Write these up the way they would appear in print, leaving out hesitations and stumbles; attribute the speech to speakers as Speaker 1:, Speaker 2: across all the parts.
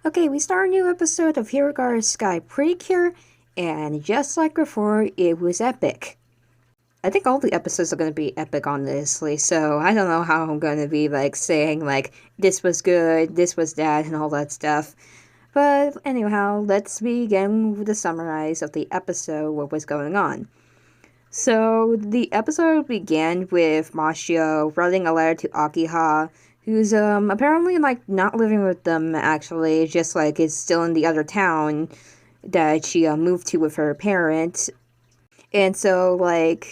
Speaker 1: Okay, we start a new episode of Hirogaru Sky Precure, and just like before, it was epic. I think all the episodes are going to be epic, honestly, so I don't know how I'm going to be, saying, this was good, this was that, and all that stuff. But anyhow, let's begin with the summarize of the episode, what was going on. So, the episode began with Mashio writing a letter to Akiha, who's apparently not living with them actually, just is still in the other town that she moved to with her parents. And so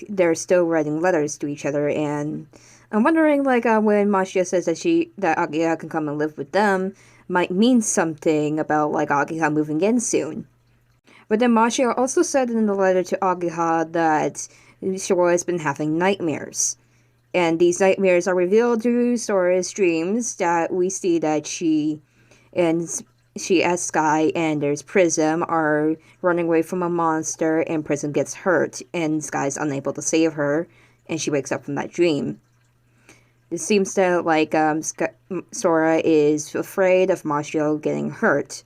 Speaker 1: they're still writing letters to each other, and I'm wondering when Mashio says that Akiha can come and live with them might mean something about Akiha moving in soon. But then Mashio also said in the letter to Akiha that Sora has been having nightmares. And these nightmares are revealed through Sora's dreams that we see that she as Sky and there's Prism are running away from a monster, and Prism gets hurt and Sky's unable to save her, and she wakes up from that dream. It seems that Sora is afraid of Mashio getting hurt.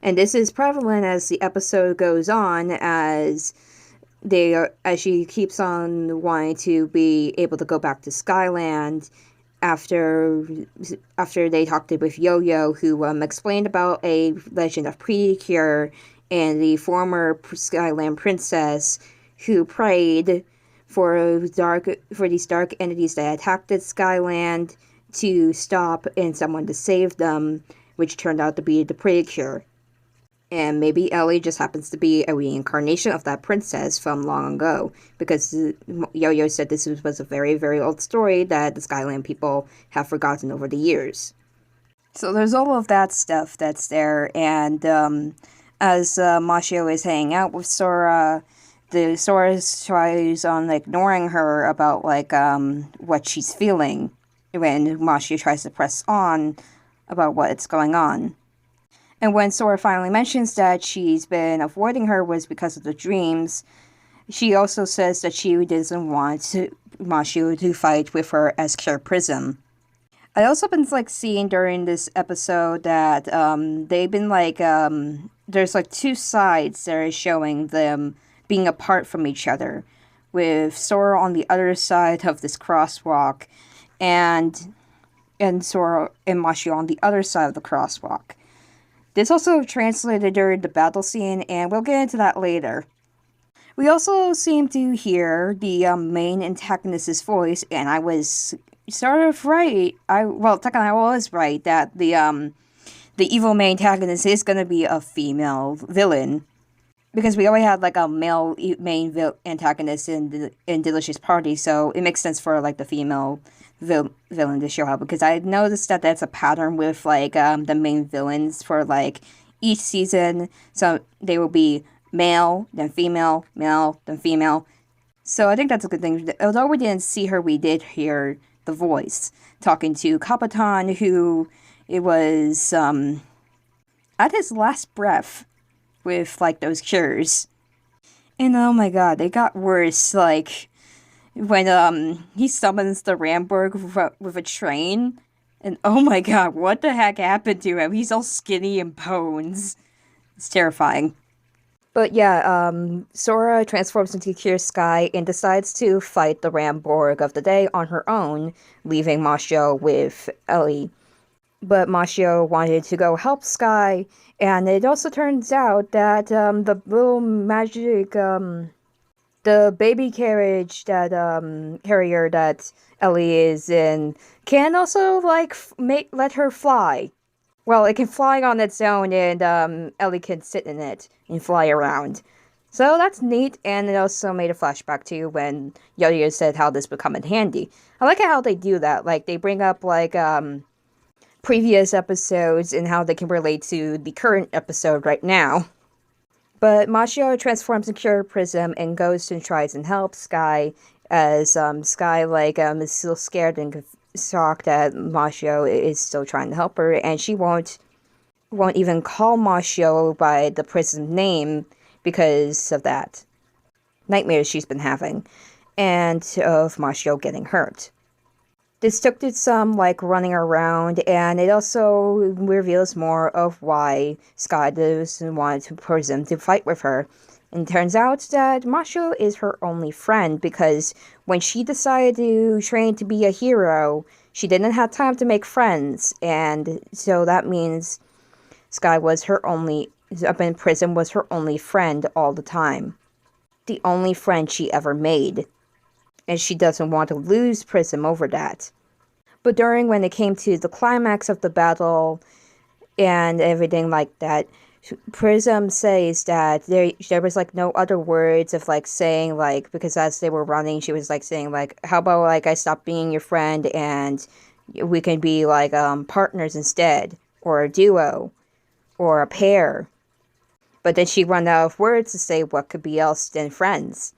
Speaker 1: And this is prevalent as the episode goes on, as she keeps on wanting to be able to go back to Skyland after they talked with Yo-Yo, who explained about a legend of Precure and the former Skyland princess who prayed for these dark entities that attacked Skyland to stop and someone to save them, which turned out to be the Precure. And maybe Ellie just happens to be a reincarnation of that princess from long ago, because Yo-Yo said this was a very, very old story that the Skyland people have forgotten over the years. So there's all of that stuff that's there, and as Mashio is hanging out with Sora, Sora tries on ignoring her about what she's feeling when Mashio tries to press on about what's going on. And when Sora finally mentions that she's been avoiding her was because of the dreams, she also says that she doesn't want Mashio to fight with her as Cure Prism. I also been seeing during this episode that they've been there's two sides that are showing them being apart from each other, with Sora on the other side of this crosswalk, and Sora and Mashio on the other side of the crosswalk. This also translated during the battle scene, and we'll get into that later. We also seem to hear the main antagonist's voice, and I was sort of right. Technically I was right that the evil main antagonist is going to be a female villain, because we already had a male main antagonist in Delicious Party, so it makes sense for the female villain to show up, because I noticed that that's a pattern with the main villains for each season. So they will be male, then female, male, then female. So I think that's a good thing. Although we didn't see her, we did hear the voice talking to Kapitan, who it was at his last breath with those cures. And oh my god, they got worse. When he summons the Ramberg with a train, and oh my god, what the heck happened to him? He's all skinny and bones. It's terrifying. But yeah, Sora transforms into Cure Sky and decides to fight the Ramborg of the day on her own, leaving Mashio with Ellie. But Mashio wanted to go help Sky, and it also turns out that the little magic the baby carriage that carrier that Ellie is in can also let her fly. Well, it can fly on its own, and Ellie can sit in it and fly around. So that's neat, and it also made a flashback to when Yo-Yo said how this would come in handy. I like how they do that. They bring up previous episodes and how they can relate to the current episode right now. But Mashio transforms into Cure Prism and goes and tries and helps Sky, as Sky is still scared and shocked that Mashio is still trying to help her, and she won't even call Mashio by the Prism name because of that nightmares she's been having, and of Mashio getting hurt. This took to some like running around, and it also reveals more of why Sky doesn't want to Prism to fight with her. And it turns out that Mashiro is her only friend because when she decided to train to be a hero, she didn't have time to make friends, and so that means Sky was her only, up in Prism was her only friend all the time. The only friend she ever made. And she doesn't want to lose Prism over that. But during when it came to the climax of the battle and everything like that, Prism says that there was like no other words of like saying like, because as they were running, she was like saying like, how about like I stop being your friend and we can be like partners instead, or a duo, or a pair. But then she ran out of words to say what could be else than friends.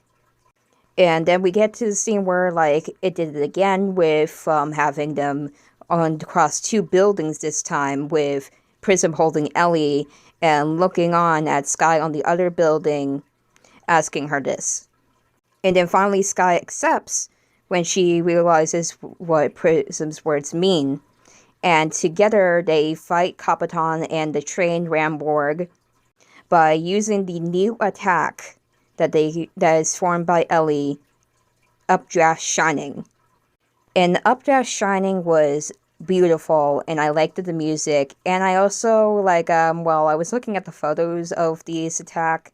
Speaker 1: And then we get to the scene where, like, it did it again with having them on across two buildings this time, with Prism holding Ellie and looking on at Sky on the other building, asking her this. And then finally Sky accepts when she realizes what Prism's words mean. And together they fight Kapitan and the trained Ramborg by using the new attack that is formed by Ellie, Updraft Shining. And Updraft Shining was beautiful, and I liked the music, and I also, like, while I was looking at the photos of this attack,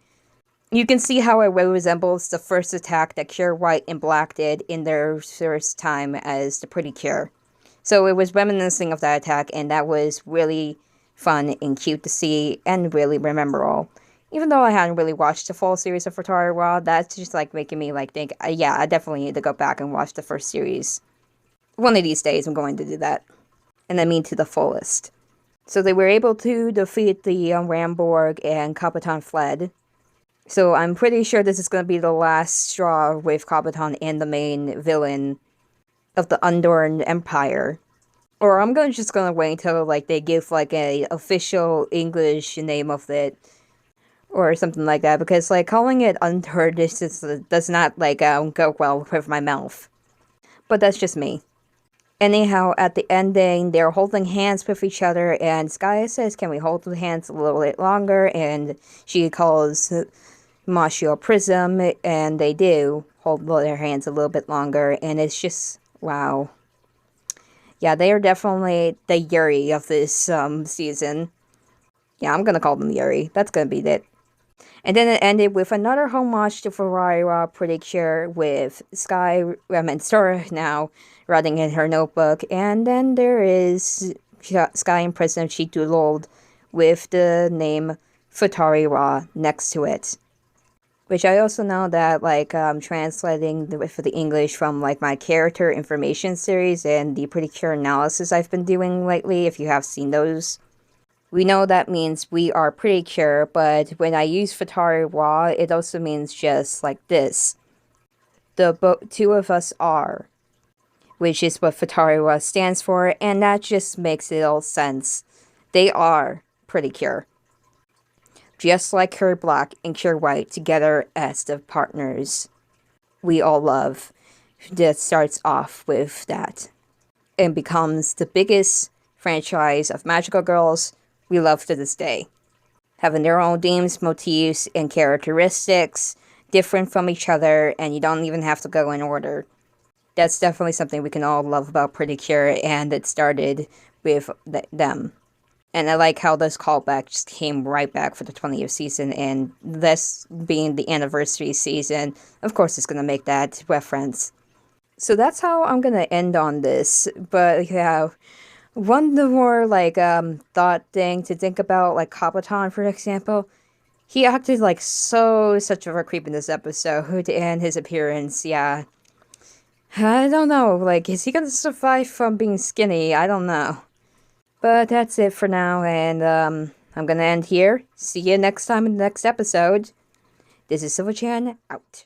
Speaker 1: you can see how it resembles the first attack that Cure White and Black did in their first time as the Pretty Cure. So it was reminiscing of that attack, and that was really fun and cute to see, and really memorable. Even though I hadn't really watched the full series of Futari Wa, that's just like making me like think, yeah, I definitely need to go back and watch the first series. One of these days I'm going to do that. And I mean to the fullest. So they were able to defeat the Ramborg and Kapitan fled. So I'm pretty sure this is going to be the last straw with Kapitan and the main villain of the Undorn Empire. Or I'm just gonna wait until like they give like a official English name of it. Or something like that, because like calling it Unheard does not like go well with my mouth. But that's just me. Anyhow, at the ending, they're holding hands with each other, and Sky says, "Can we hold the hands a little bit longer?" And she calls Mashiro Prism, and they do hold their hands a little bit longer, and it's just wow. Yeah, they are definitely the Yuri of this season. Yeah, I'm gonna call them Yuri. That's gonna be it. And then it ended with another homage to Ferrari Pretty Cure with Sora now writing in her notebook. And then there is Sky in Prism she doodled with the name Futari Ra next to it. Which I also know that, like, translating for the English from, like, my character information series and the Pretty Cure analysis I've been doing lately, if you have seen those. We know that means we are pretty cure, but when I use Futari Wa, it also means just like this. The two of us are, which is what Futari Wa stands for, and that just makes it all sense. They are pretty cure. Just like Cure Black and Cure White together as the partners we all love. That starts off with that. And becomes the biggest franchise of magical girls we love to this day. Having their own themes, motifs, and characteristics different from each other, and you don't even have to go in order. That's definitely something we can all love about Pretty Cure, and it started with them. And I like how this callback just came right back for the 20th season, and this being the anniversary season, of course it's going to make that reference. So that's how I'm going to end on this, but yeah, one more, like, thought thing to think about, like, Kapitan, for example. He acted like such of a creep in this episode, and his appearance, yeah. I don't know, like, is he gonna survive from being skinny? I don't know. But that's it for now, and, I'm gonna end here. See you next time in the next episode. This is Silverchan, out.